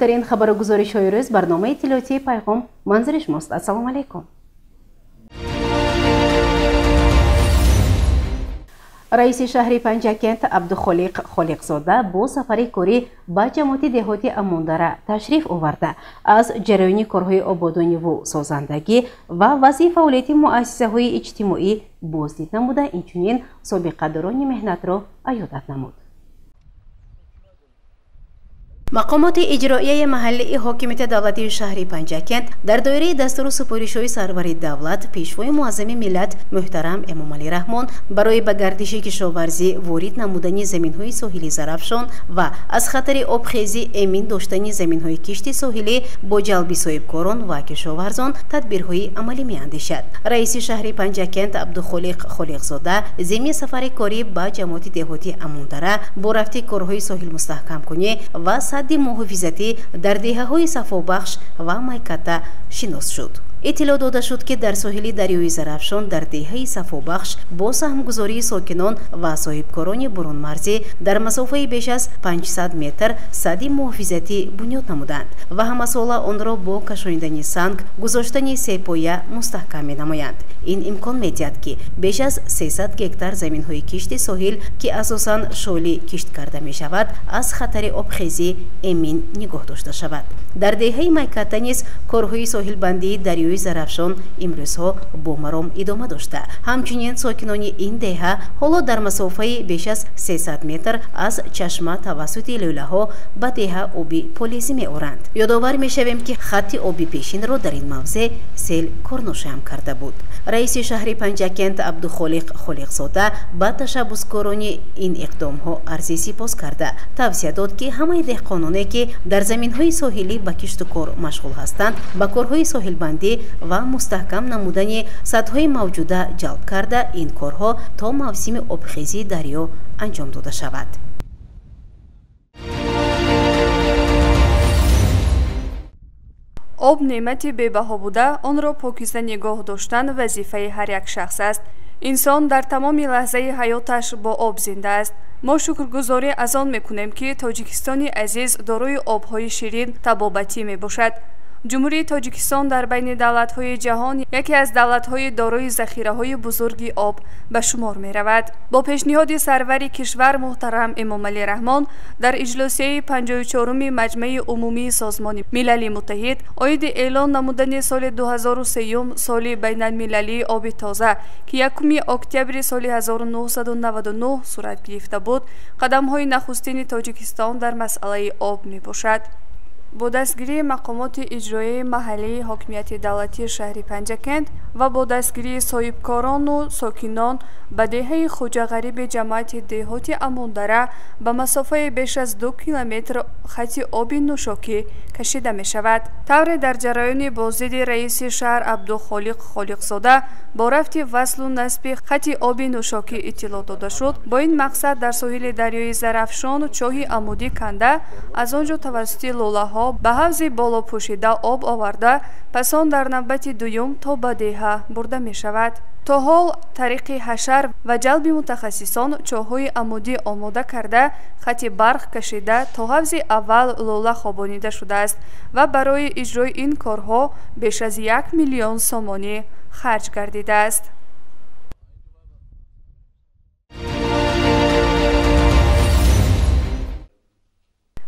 муҳимтарин хабару гузоришҳои рӯз барномаи иттилоотии пайғом манзари шумост. Ассалому алайкум. раиси шаҳри Панҷакент Абдухолиқ Холиқзода бо сафари корӣ ба ҷамоати деҳоти Амондара ташриф оварда аз ҷараёни корҳои ободониву созандагӣ ва вазъи фаъолияти муассисаҳои иҷтимоӣ боздид намуда, инчунин собиқадорони меҳнатро аёдат намуд. мақомоти иҷроияи маҳаллии ҳокимияти давлатии шаҳри Панҷакент дар доираи дастуру супоришҳои сарвари давлат пешвои муаззами миллат муҳтарам Эмомалӣ Раҳмон барои ба гардиши кишоварзӣ ворид намудани заминҳои соҳили Зарафшон ва аз хатари обхезӣ эмин доштани заминҳои кишти соҳилӣ бо ҷалби соҳибкорон ва кишоварзон тадбирҳои амалӣ меандешад. раиси шаҳри Панҷакент Абдухолиқ Холиқзода зимни сафари корӣ ба ҷамоати деҳоти Амондара бо рафти корҳои соҳилмустаҳкамкунӣ ва садди муҳофизатӣ дар деҳаҳои сафобахш ва Майката шинос шуд. иттилоъ дода шуд ки дар соҳили дарёи Зарафшон дар деҳаи сафобахш бо саҳмгузории сокинон ва соҳибкорони буронмарзӣ дар масофаи беш аз 500 метр садди муҳофизатӣ бунёд намуданд ва ҳамасола онро бо кашонидани санг гузоштани сепоя мустаҳкам менамоянд. ин имкон медиҳад ки беш аз 300 гектар заминҳои кишти соҳил ки асосан шолӣ кишт карда мешавад аз хатари обхезӣ эмин нигоҳ дошта шавад. дар деҳаи Майката низ корҳои соҳилбандии дарёи Зарафшон имрӯзҳо бо маром идома дошта. ҳамчунин сокинони ин деҳа ҳоло дар масофаи беш аз 300 метр аз чашма тавассути лӯлаҳо ба деҳа оби полезӣ меоранд. ёдовар мешавем ки хатти оби пешинро дар ин мавзеъ сел корношаям карда буд. раиси шаҳри Панҷакент Абдухолиқ Холиқзода ба ташаббускорони ин иқдомҳо арзи сипос карда тавсия дод ки ҳамаи деҳқононе ки дар заминҳои соҳилӣ ба кишту кор машғул ҳастанд ба корҳои соҳилбандӣ ва мустаҳкам намудани садҳои мавҷуда ҷалб карда ин корҳо то мавсими обхезии дарё анҷом дода шавад. об неъмати бебаҳо буда онро покиза нигоҳ доштан вазифаи ҳар як шахс аст. инсон дар тамоми лаҳзаи ҳаёташ бо об зинда аст. мо шукргузорӣ аз он мекунем ки Тоҷикистони азиз дорои обҳои ширин табобатӣ мебошад. ҷумҳурии Тоҷикистон дар байни давлатҳои ҷаҳон яке аз давлатҳои дорои захираҳои бузурги об ба шумор меравад. бо пешниҳоди сарвари кишвар муҳтарам Эмомалӣ Раҳмон дар иҷлосияи 54-уми маҷмаи умумии Созмони Милали Муттаҳид оиди эълон намудани соли 2003 соли байналмилалии оби тоза ки 1 октябри соли 1999 сурат гирифта буд, қадамҳои нахустини Тоҷикистон дар масъалаи об мебошад. бо дастгирии мақомоти иҷроияи маҳаллии ҳокимияти давлатии шаҳри Панҷакент ва бо дастгирии соҳибкорону сокинон ба деҳаи хуҷағариби ҷамоати деҳоти Амондара ба масофаи беш аз 2 километр хатти оби нӯшокӣ кашида мешавад. тавре дар ҷараёни боздиди раиси шаҳр Абдухолиқ Холиқзода бо рафти васлу насби хатти оби нӯшокӣ иттилоъ дода шуд. бо ин мақсад дар соҳили дарёи Зарафшон чоҳи амудӣ канда аз он ҷо тавассути лӯлаҳо ба ҳавзи боло пӯшида об оварда пас он дар навбати дуюм то ба деҳа бурда мешавад. то ҳол тариқи ҳашар ва ҷалби мутахассисон чоҳҳои амудӣ омода карда хатти барқ кашида то ҳавзи аввал лӯла хобонида шудааст ва барои иҷрои ин корҳо беш аз 1 миллион сомонӣ харҷ гардидааст.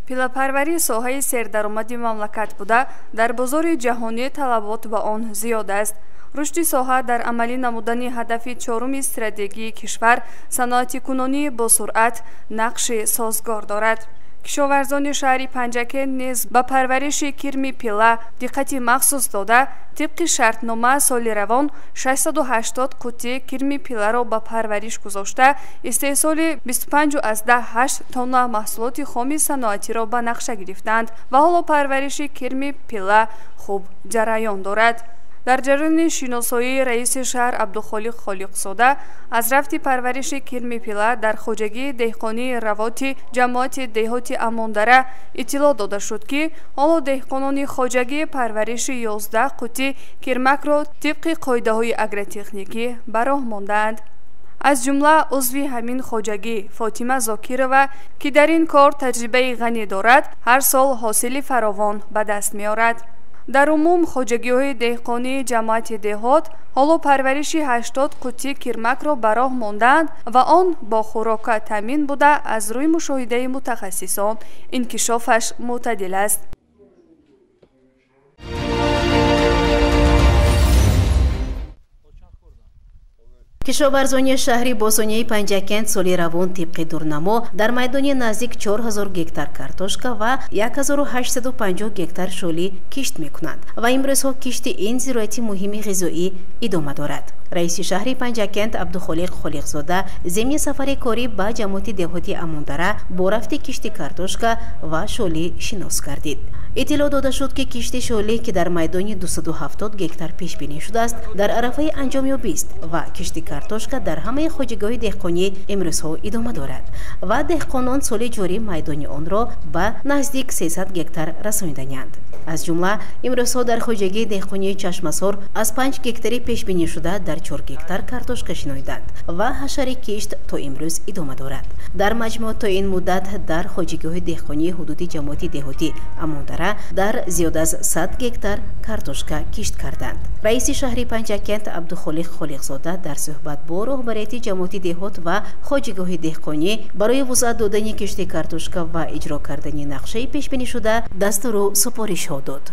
пилапарварӣ соҳаи сердаромади мамлакат буда дар бозори ҷаҳонӣ талабот ба он зиёд аст. рушди соҳа дар амалӣ намудани ҳадафи 4-уми стратегии кишвар саноатикунонӣ бо суръат нақши созгор дорад. кишоварзони шаҳри Панҷакент низ ба парвариши кирми пила диққати махсус дода тибқи шартнома соли равон 680 қутӣ кирми пиларо ба парвариш гузошта истеҳсоли 25,8 тонна маҳсулоти хоми саноатиро ба нақша гирифтанд ва ҳоло парвариши кирми пила хуб ҷараён дорад. дар ҷараёни шиносоии раиси шаҳр Абдухолиқ Холиқзода аз рафти парвариши кирми пила дар хоҷагии деҳқонии равоти ҷамоати деҳоти Амондара иттилоъ дода шуд ки ҳоло деҳқонони хоҷагии парвариши 11 қутӣ кирмакро тибқи қоидаҳои агротехникӣ ба роҳ мондаанд. از جمله عضو همین خوجگی فاطمه زاکیرова که در این کار تجربه غنی دارد هر سال حاصل فراوان به دست می‌آورد. در عموم خوجگی‌های دهقانی جماعت دهات حالا پرورش 80 قوطی کرمک را به راه ماندند و آن با خوراک تامین بوده از روی مشاهده متخصصان انکشافش معتدل است. کشاورزانی شهری بوسونیای پنجکند سالی روان طبق دورنامه در میدان نزدیک 4000 گکتار کارتوشکا و 1850 گکتار شولی کشت میکنند و امروز کشت این زراعتی مهم غذایی ادامه دارد. رئیس شهری پنجکند عبدالخالق خالقزاده ضمن سفر کاری با جماعت دهاتی اموندره با رفت کشت کارتوشکا و شولی شناس گردید. اطلاع داده شد که کشت شولی که در میدان 270 گکتار پیش بینی شده است در عرفه انجام یابی است و کشت کارتوشکا در همه خوجگی‌های دهقانی امروزها ادامه دارد و دهقانان سال جاری میدان آن را به نزدیک 300 گکتار رسانیدند. از جمله امروزها در خوجگی دهقانی چشمسار از 5 گکتاری پیش بینی شده در 4 گکتار کارتوشکا شنیدند و حشر کشت تا امروز ادامه دارد. در مجموع تا این مدت در خوجگی‌های دهقانی حدود جماعت دهاتی اموندره در زیاد از 100 گکتار کارتوشکا کشت کردند. رئیس شهری پنجکند عبدالخالق خالقزاده در صحبت با رهبریت جماعت دهات و خوجگی‌های دهقانی برای وسعت دادن کشت کارتوشکا و اجرا کردن نقشه پیش بینی شده دستور سپارش داد.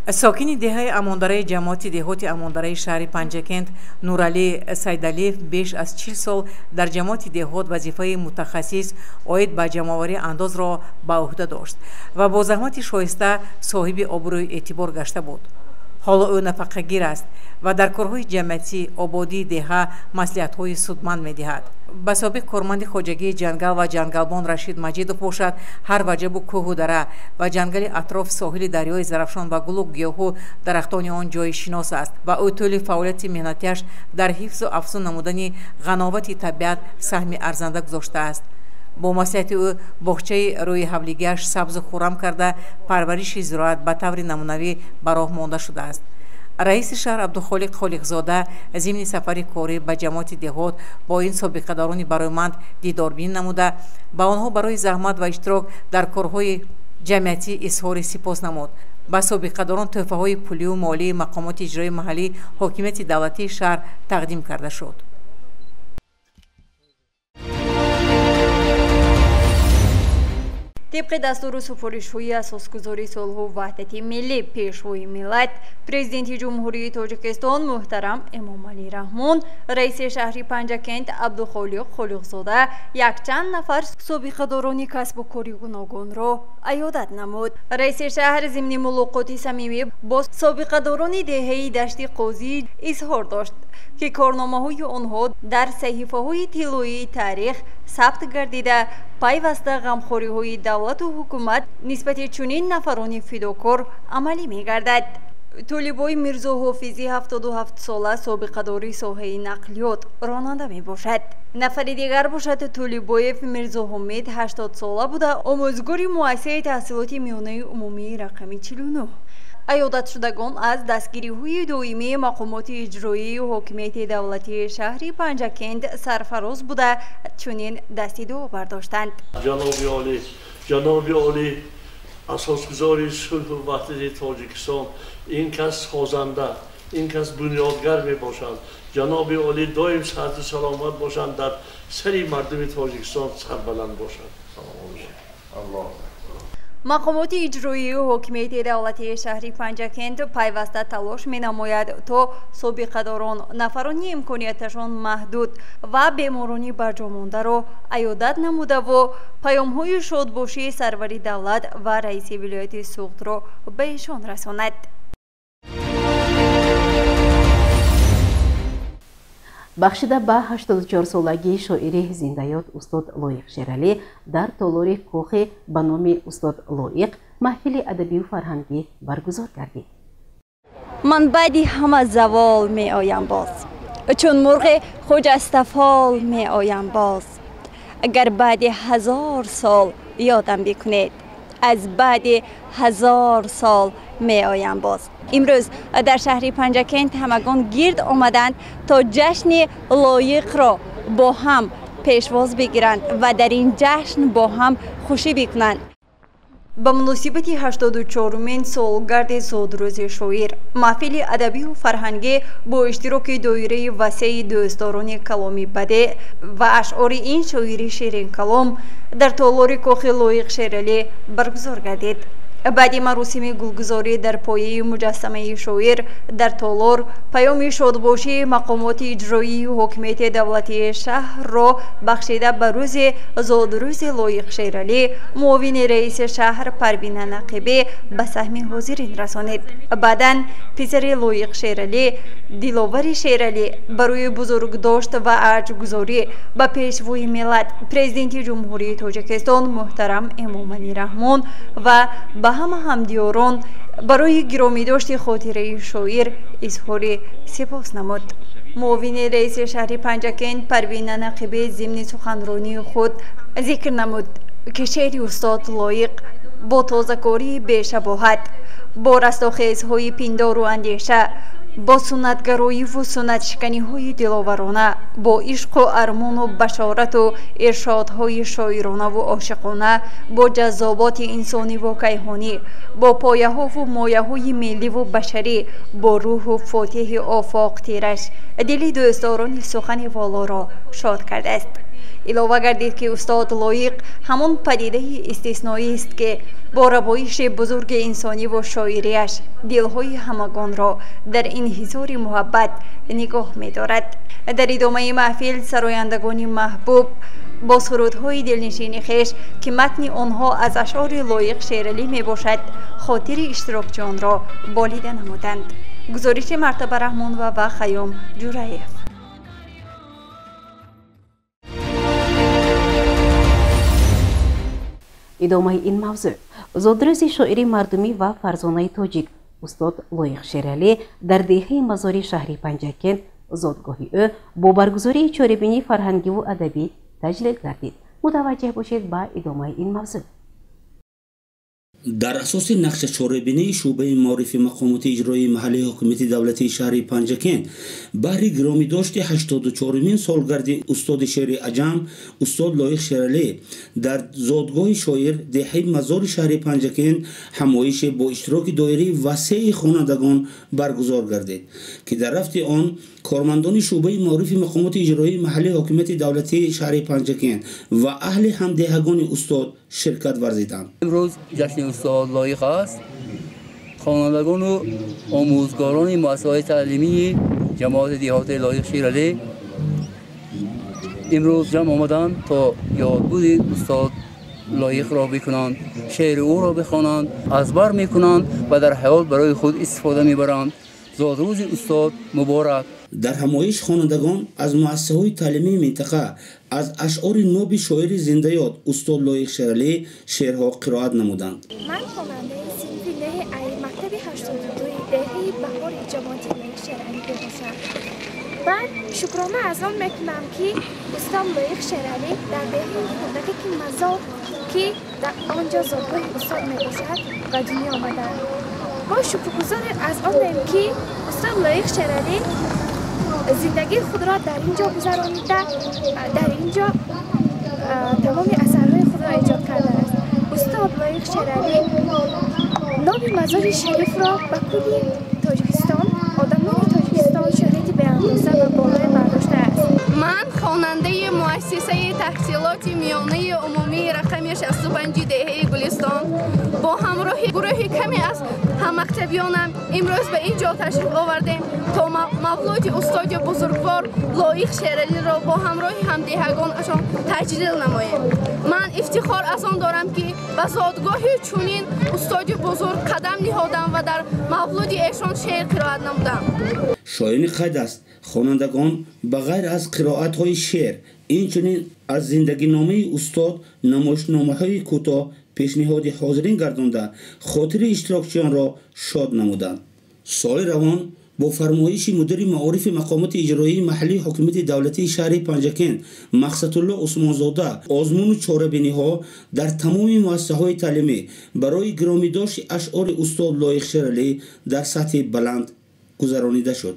ساکنی دهه امانداره جماعت دهات امانداره شهر پنجکند نورعلی سیدعلیف بیش از 40 سال در جماعت دهات وظیفه متخصص عاید به جمع‌آوری انداز را به عهده داشت و با زحمت شایسته صاحب آبروی اعتبار گشته بود. حالا او نفقه‌گیر است و در کارهای جمعیتی آبادی دهه مصلحت‌های سودمند می‌دهد. به سابق کارمند خوجگی جنگل و جنگلبان رشید مجیدов باشد هر وجب و کوه و دره و جنگل اطراف ساحل دریای زرافشان و گلوک گیاهو درختان آن جای شناس است و او طول فعالیت مهنتیش در حفظ و افزون نمودن غناوت طبیعت سهم ارزنده گذاشته است. با مصلحت او باغچه روی حولیگیش سبز و خرم کرده پرورش زراعت به طور نمونوی به راه مانده شده است. رئیس شهر عبدالخالق خالقزاده ضمن سفر کاری به جماعت دهات با این سابقه‌داران برایمند دیداربینی نموده با آنها برای زحمت و اشتراک در کارهای جمعیتی اظهار سپاس نمود. با سابقه‌داران تحفه‌های پولی و مالی مقامات اجرایی محلی حاکمیت دولتی شهر تقدیم کرده شد. طبق دستور سفارش‌های اساسگذاری صلح و وحدت ملی پیشروی ملت پرزیدنت جمهوری تاجیکستان محترم امامعلی رحمون رئیس شهر پنجکند عبدالخالق خالقزاده یک چند نفر سابقه‌داران کسب و کاری گوناگون را عیادت نمود. رئیس شهر ضمن ملاقات صمیمی با سابقه‌داران دهه دشت قاضی اظهار داشت که کارنامه‌های آنها در صحیفه‌های طلایی تاریخ ثبت گردیده پیوسته غمخوری‌های دولت و حکومت نسبت چنین نفران فداکار عملی می‌گردد. طالبای میرزا حافظی 77 ساله سابقه‌داری ساحه نقلیات راننده میباشد. نفر دیگر باشد طالبای میرزا حمید 80 ساله بوده آموزگار مؤسسه تحصیلات میانه عمومی رقمی 49. عیادت شدگان از دستگیری‌های دائمی مقامات اجرایی و حاکمیت دولتی شهری پنجکند سرفراز بوده چنین دست دعا برداشتند. جناب عالی اساسگذار صلح و وحدت تاجیکستان این کس خوازنده این کس بنیادگر می باشند. جناب عالی دائم صحت و سلامت باشند در سری مردم تاجیکستان سربلند باشند. الله. مقامات اجرایی و حاکمیت دولتی شهری پنجکند پیوسته تلاش می‌نماید تا سابقه‌داران نفرانی امکانیتشان محدود و بیمارانی برجامانده را عیادت نموده و پیام‌های شادباشی سروری دولت و رئیس ولایت سوخت را به ایشان رساند. بخشیده به 84 سالگی شاعر زنده‌یاد استاد لایق شیرالی در تالار کوخ به نام استاد لایق محفل ادبی و فرهنگی برگزار گردید. من بعد همه زوال می آیم باز چون مرغ خجسته فال می آیم باز. اگر بعد 1000 سال یادم بکنید از بعد 1000 سال می آیم باز. امروز در شهر پنجکند همگان گرد آمدند تا جشن لایق را با هم پیشواز بگیرند و در این جشن با هم خوشی بکنند. با مناسبت 84مین سالگرد زادروز شاعر، محفل ادبی و فرهنگی با اشتراک دایره وسیع دوستداران کلامی بده و اشعار این شاعر شیرین کلام در تالار کاخ لایق شیرالی برگزار گردید. بعد مراسم گلگذاری در پایه مجسمه شاعر در تالار، پیام شادباشی مقامات اجرایی و حاکمیت دولتی شهر را بخشیده به روز زادروز لایق شیرالی، معاون رئیس شهر پروین نقیبی به سهم حاضرین رسانید. بعداً پسر لایق شیرالی دلاور شیرالی برای بزرگداشت و ارجگذاری به پیشوای ملت پرزیدنت جمهوری تاجیکستان محترم امامعلی رحمان و به همه همدیاران برای گرامی داشت خاطره شاعر اظهار سپاس نمود. معاون رئیس شهر پنجکند پروین نقیبی ضمن سخنرانی خود ذکر نمود که شعر استاد لایق با تازه‌کاری بی‌شباهت، با رستاخیزهای پندار و اندیشه، با سنتگرایی و سنت شکنی های دلاورانه، با عشق و ارمان و بشارت و ارشادهای شاعرانه و عاشقانه، با جذابات انسانی و کیهانی، با پایه ها و مایه های ملی و بشری، با روح و فاتح آفاق تیرش دل دوستداران سخن والا را شاد کرده است. علاوه گردید که استاد لایق همان پدیده استثنایی است که با روایش بزرگ انسانی و شاعریش دلهای همگان را در انحصار محبت نگاه می دارد. در ادامه محفل سرایندگان محبوب با سرودهای دلنشین خویش که متن آنها از اشعار لایق شیرالی می باشد خاطر اشتراکچیان را بالیده نمودند. گزارش مرتبه رحمان و خیام جورایف. ادامه این موضوع زادروز شاعری مردمی و فرزانه تاجیک استاد لایق شیرالی در دهه مزاری شهر پنجکند زادگاهی او با برگزاری چاره‌بینی فرهنگی و ادبی تجلیل گردید. متوجه باشید با ادامه این موضوع. در اساس نقش چاره‌بینی شعبه معرفی مقامات اجرایی محلی حکومت دولتی شهر پنجکند بهره گرامی داشت 84مین سالگرد استاد شعر عجم استاد لایق شیرالی در زادگاه شاعر دهه مزار شهر پنجکند همایش با اشتراک دایره وسیع خوانندگان برگزار گردید که در رفت آن کارمندان شعبه معرفی مقامات اجرایی محلی حکومت دولتی شهر پنجکند و اهل همدهگان استاد شرکت ورزیدند. امروز جشن استاد لایق است. خوانندگان و آموزگاران مؤسسه‌های تعلیمی جماعت دهات لایق شیرالی امروز جمع آمدند تا یادبود استاد لایق را بکنند، شعر او را بخوانند، ازبر میکنند و در حیات برای خود استفاده میبرند. زادروز استاد مبارک. در همایش خوانندگان از مؤسسه‌های تعلیمی منطقه از اشعار ناب شاعر زنده یاد استاد لایق شیرالی شعرها قرائت نمودند. من خواننده صنف نه ای مکتب 82 دهه بهار جماعت لایق شیرالی هستم. من شکرانه از آن میکنم که استاد لایق شیرالی در دهه خردکی که مزار که در آنجا زادگاه استاد میباشد و دنیا آمدند. ما شکرگزار از آن که استاد لایق شیرالی زندگی خود را در اینجا گذرانیده، در اینجا تمام اثرهای خود را ایجاد کرده است. استاد لایق شیرالی نام مزار شریف را به کل تاجیکستان، آدمان تاجیکستان شهرت به اندازه و بالای برداشته است. من خواننده مؤسسه تحصیلات میانه عمومی رقم 65 دهه گلستان با همراه گروه کمی از هم‌مکتبیانم امروز به اینجا تشریف آوردیم تا مولود استاد بزرگوار لایق شیرالی را با همراه همدهگانشان تجلیل نماییم. من افتخار از آن دارم که به زادگاه چنین استاد بزرگ قدم نهادم و در مولود ایشان شعر قرائت نمودم. شایان خید است خوانندگان بغیر از قرائت‌های شعر اینچنین از زندگی نامه استاد نمایشنامه‌های کوتاه پیشنهاد حاضرین گردانده خاطر اشتراکچیان را شاد نمودند. سال روان با فرمایش مدیر معارف مقامات اجرایی محلی حکومت دولتی شهر پنجکند مقصد الله عثمانزاده آزمون و چاره‌بینی ها در تمام مؤسسه‌های تعلیمی برای گرامی داشت اشعار استاد لایق شرعلی در سطح بلند گذرانیده شد.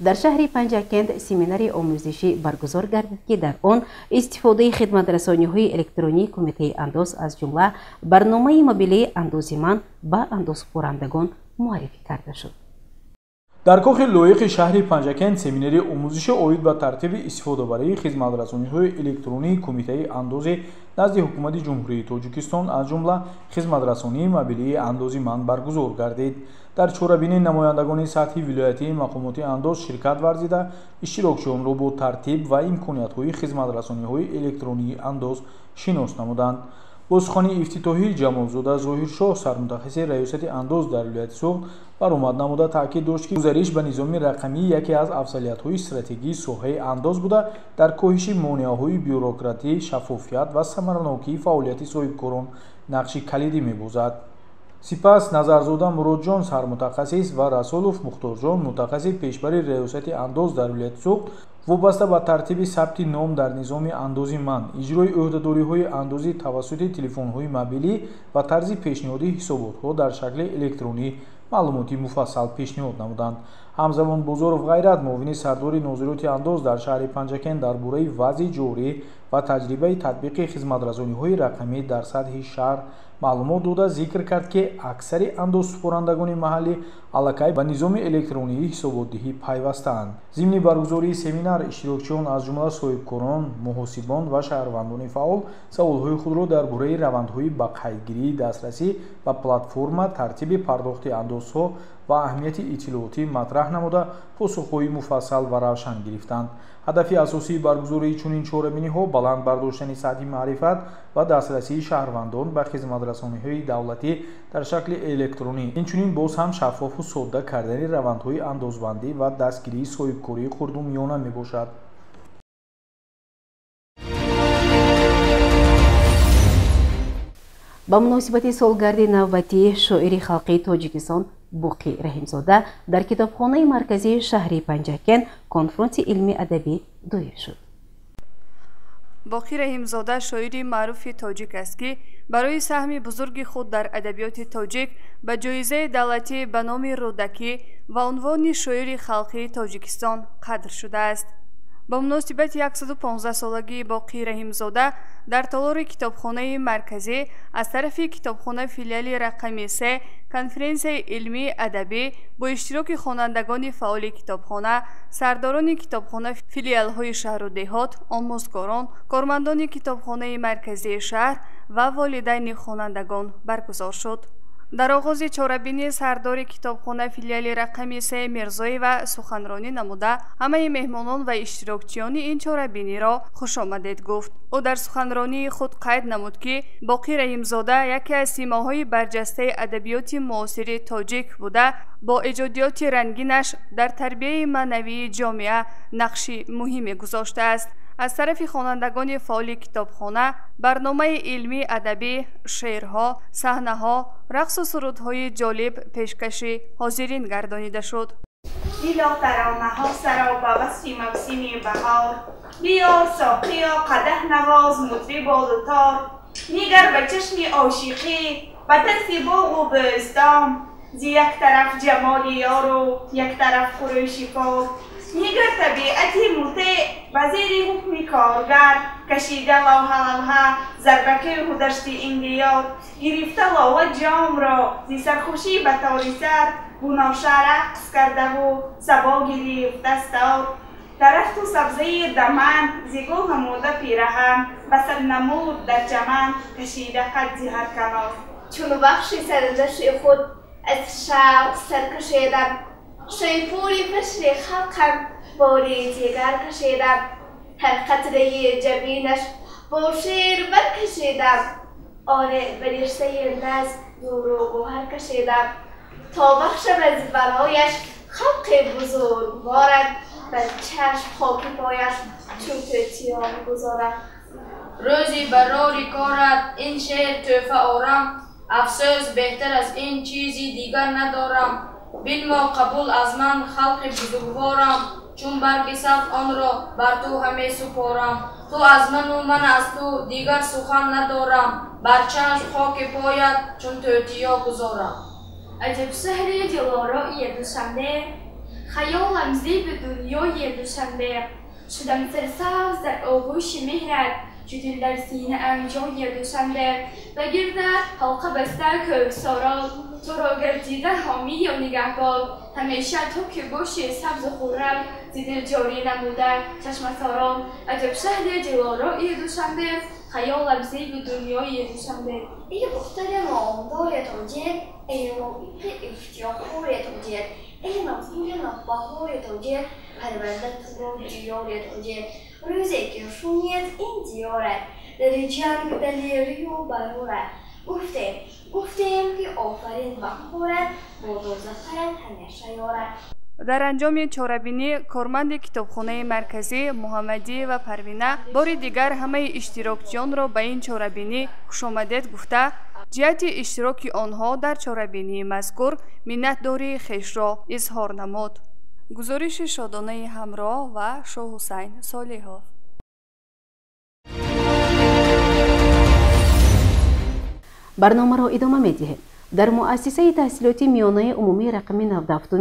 در شهر پنجکند سمیناری آموزشی برگزار گردید که در آن استفاده خدمت رسانی‌های الکترونیک کمیته اندوز از جمله برنامه موبیلی اندوزیمان با اندوزخورندگان معرفی کرده شد. در کاخ لایق شهر پنجکند سمیناری آموزش اوید به ترتیب استفاده برای خدمت رسانی‌های الکترونیک کمیته اندوز نزد حکومت جمهوری تاجیکستان از جمله خدمت رسانی موبیلی اندوزیمان برگزار گردید. در چاره‌بینی نمایندگان سطحی ولایتی مقامات اندوز شرکت ورزیده اشتراکچیان را با ترتیب و امکانیت‌های خدمت رسانی‌های الکترونیک اندوز شناس نمودند. با سخن افتتاحی جمالزاده ظاهرشاه سرمتخصص ریاست اندوز در ولایت سوخت برآمد نموده تاکید داشت که گزارش به نظام رقمی یکی از افضلیت‌های استراتژیک ساحه اندوز بوده در کاهش مانع‌های بیوروکراتی، شفافیت و ثمراناکی فعالیت صاحبکاران نقش کلیدی می‌بازد. سپس نظرزاده مرادجان سرمتخصص و رسولوف مختارجان متخصص پیشبر ریاست اندوز در ولایت سوخت وابسته به ترتیب ثبت نام در نظام اندوزیمان، اجرای عهده‌داری‌های اندوزی توسط تلفن‌های موبیلی و طرز پیشنهادی حسابات‌ها در شکل الکترونی معلوماتی مفصل پیشنهاد نمودند. همزمان بزرگ غیرت معاون سردار ناظرات اندوز در شهر پنجکند درباره وضع جاری و تجربه تطبیق خدمت رسانی‌های رقمی در سطح شهر معلومات داده ذکر کرد که اکثر اندوزسپارندگان محلی علاقه به نظام الکترونی حساباتدهی پیوسته‌اند. ضمن برگزاری سمینار اشتراکچیان از جمله صاحبکاران، محاسبان و شهروندان فعال سوال‌های خود را درباره روندهای به قیدگیری، دسترسی به پلتفرم، ترتیب پرداخت اندوزها و اهمیت اطلاعاتی مطرح نموده پاسخ‌های مفصل و روشن گرفتند. هدف اساسی برگزاری چنین چاره‌بینی‌ها بلند برداشتن سطح معرفت و دسترسی شهروندان به خدمت رسانی‌های دولتی در شکل الکترونی، اینچنین باز هم شفاف و ساده کردن روندهای اندازبندی و دستگیری صاحبکاری خردومیانه میباشد. با مناسبت سالگرد نوبتی شاعر خلقی تاجیکستان باقی رحیمزاده در کتابخانه مرکزی شهر پنجکند کنفرانس علمی ادبی دایر شد. باقی رحیمزاده شاعری معروف تاجیک است که برای سهم بزرگ خود در ادبیات تاجیک به جایزه دولتی به نام رودکی و عنوان شاعر خلقی تاجیکستان قدر شده است. با مناسبت 115 سالگی باقی رحیمزاده در تالار کتابخانه مرکزی از طرف کتابخانه فیلیال رقمی 3 کنفرانس علمی ادبی با اشتراک خوانندگان فعال کتابخانه، سرداران کتابخانه فیلیال های شهر و دهات، آموزگاران، کارمندان کتابخانه مرکزی شهر و والدین خوانندگان برگزار شد. در آغاز چاره‌بینی سردار کتابخانه فیلیال رقمی 3 میرزایی و سخنرانی نموده همه مهمانان و اشتراکچیان این چاره‌بینی را خوش آمدید گفت. او در سخنرانی خود قید نمود که باقی رحیمزاده یکی از سیماهای برجسته ادبیات معاصر تاجیک بوده با ایجادیات رنگینش در تربیت معنوی جامعه نقشی مهمی گذاشته است. از طرف خوانندگان فعال کتابخانه برنامه علمی ادبی، شعرها، صحنه‌ها، رقص و سرودهای جالب پیشکشی حاضرین گردانیده شد. دیلا ترانه‌ها سرا به وصف موسم بهار، بیا ساقیا قدح نواز مطرب آلوتار، نیگر به چشم عاشقی به طرف باغ و بستان، زی یک طرف جمال یار و یک طرف خروش کار، نیگر طبیعت مطیع و زیر حکم کارگر، کشیده لوحه ضربکه و دشت انگیار، گرفته لاوه جام را زی سرخوشی به تار سر، بناشه رقص کرده و سبا گرفته ستار، درخت و سبزه دمن زی گل نموده پیرهن، بسر نمود در چمن کشیده قد زی هر کنار. چون بخش سرزش خود از شوق سر کشیدم، شیپوری پشت خلقم باری دیگر کشیدم، هر قطره جبینش با شیر برکشیدم، آره به ریشته نزد نور و گوهر کشیدم، تا بخشم از برایش خلق بزرگوارم، بر چشم خاکی پایش چون تیام گذارم. روزی براری کارت این شعر توفه آرم، افسوس بهتر از این چیزی دیگر ندارم. بنما قبول از من خلق بزرگوارم، چون برگ سبز آن را بر تو همه سپارم. تو از من و من از تو دیگر سخن ندارم، بر چشم خاک پایت چون توتیا گذارم. عجب شهر دلارای دوشنبه، خیالم زیب دنیای دوشنبه. شدم سرسبز در آغوش مهرت، جدول در سینه ام جای دوشنبه. و گرده حلقه بسته کوهسارا، تو را گردیده حامی و نگهبان. همیشه تو که باشی سبز و خرم، زیدل جاری نموده چشم ساران. عجب شهر دلارای دوشنبه، خیالم زیب دنیای دوشنبه. ای دختر مامدار توجه، ای رابط افتیاخور توجه، ای مزدور نبهار توجه، پرونده تو را دیار توجه. روزی که شونیت این دیاره، در جنگ دلیری و براره. گفتیم که آفرین مخورد، با دوزخرت همیشه یاره. در انجام چاره‌بینی کارمند کتابخانه مرکزی محمدی و پروینه بار دیگر همه اشتراکچیان را به این چاره‌بینی خوشامدید گفته جهت اشتراک آنها در چاره‌بینی مذکور منتداری خویش را اظهار نمود. گزارش شادانه همراه و شاه حسین صالحов. برنامه را ادامه می‌دهیم. در مؤسسه تحصیلاتی میانه عمومی رقم 97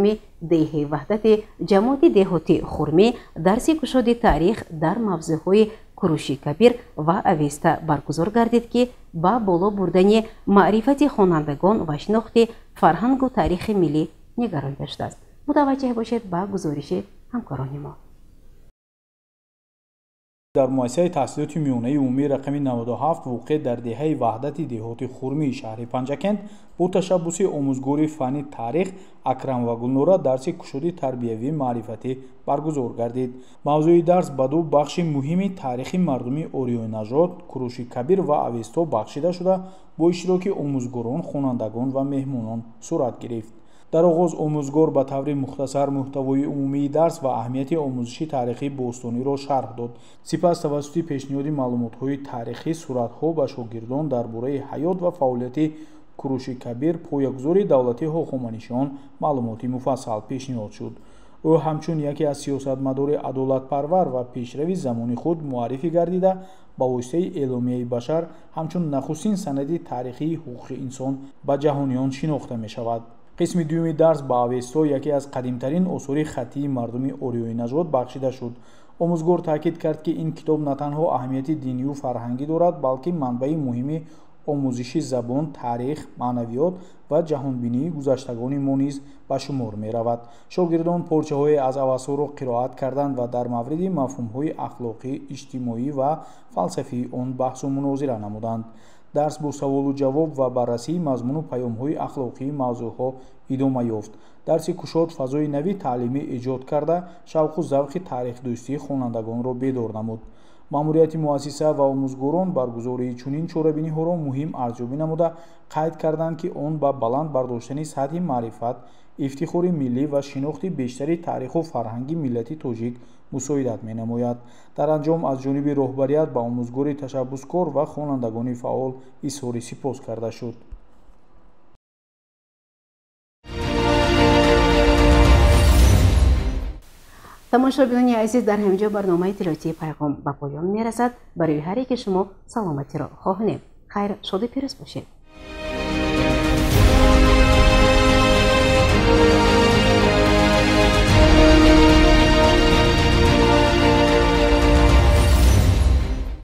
دیه وحدت جماعت دهاتی خرمی درس گشاد تاریخ در موضوعهای کروشی کبیر و اویستا برگزار گردید که با بالا بردن معرفت خوانندگان و شناخت فرهنگ و تاریخ ملی نگران گشته است. متوجه باشید با گزارش همکاران ما. در مؤسسه تحصیلاتی میانه عمومی رقم 97 واقع در دهه وحدت دهات خرمی شهر پنجکند با تشبوس آموزگار فنی تاریخ اکرم و گلنورا درس کشاد تربیوی معرفتی برگزار گردید. موضوع درس به دو بخش مهم تاریخی مردمی اوریای نژاد کروشی کبیر و اویستا بخشیده شده با اشتراک آموزگاران، خوانندگان و مهمانان صورت گرفت. در آغاز آموزگار به طور مختصر محتوای عمومی درس و اهمیت آموزش تاریخی باستانی را شرح داد. سپس توسط پیشنهاد معلومات‌های تاریخی صورت‌ها به شاگردان درباره حیات و فعالیت کروشی کبیر پایه‌گذار دولتی هخامنشیان معلومات مفصل پیشنهاد شد. او همچون یکی از سیاستمدار عدالت‌پرور و پیشروی زمان خود معرفی گردیده با واسطه اعلامیه بشر همچون نخستین سند تاریخی حقوق انسان به جهانیان شناخته می‌شود. قسم دوم درس با اویستا یکی از قدیمترین آثار خطی مردم اوریای نژاد بخشیده شد. آموزگار تاکید کرد که این کتاب نه تنها اهمیت دینی و فرهنگی دارد بلکه منبع مهم آموزش زبان، تاریخ، معنویات و جهانبینی گذشتگان ما نیز به شمار می رود. شاگردان پارچه‌های از اواسط را قرائت کردند و در مورد مفهوم‌های اخلاقی، اجتماعی و فلسفی آن بحث و مناظره نمودند. درس با سوال و جواب و بررسی مضمون و پیام‌های اخلاقی موضوعها ادامه یافت. درس کشاد فضای نوی تعلیمی ایجاد کرده شوق و ذوق تاریخ دوستی خوانندگان را بیدار نمود. ماموریت مؤسسه و آموزگاران برگزاری چنین چاره‌بینی‌ها را مهم ارزیابی نموده قید کردند که آن با بلند برداشتن سطح معرفت، افتخار ملی و شناخت بیشتری تاریخ و فرهنگ ملت تاجیک مساعدت می‌نماید. در انجام از جانب رهبریت به آموزگار تشبسکار و خوانندگان فعال اظهار سپاس کرده شد. تماشاگران عزیز، در همینجا برنامه اطلاعاتی پیغام به پایان می‌رسد. برای هر یک شما سلامتی را خواهانیم. خیر، شاد و پیروز باشید.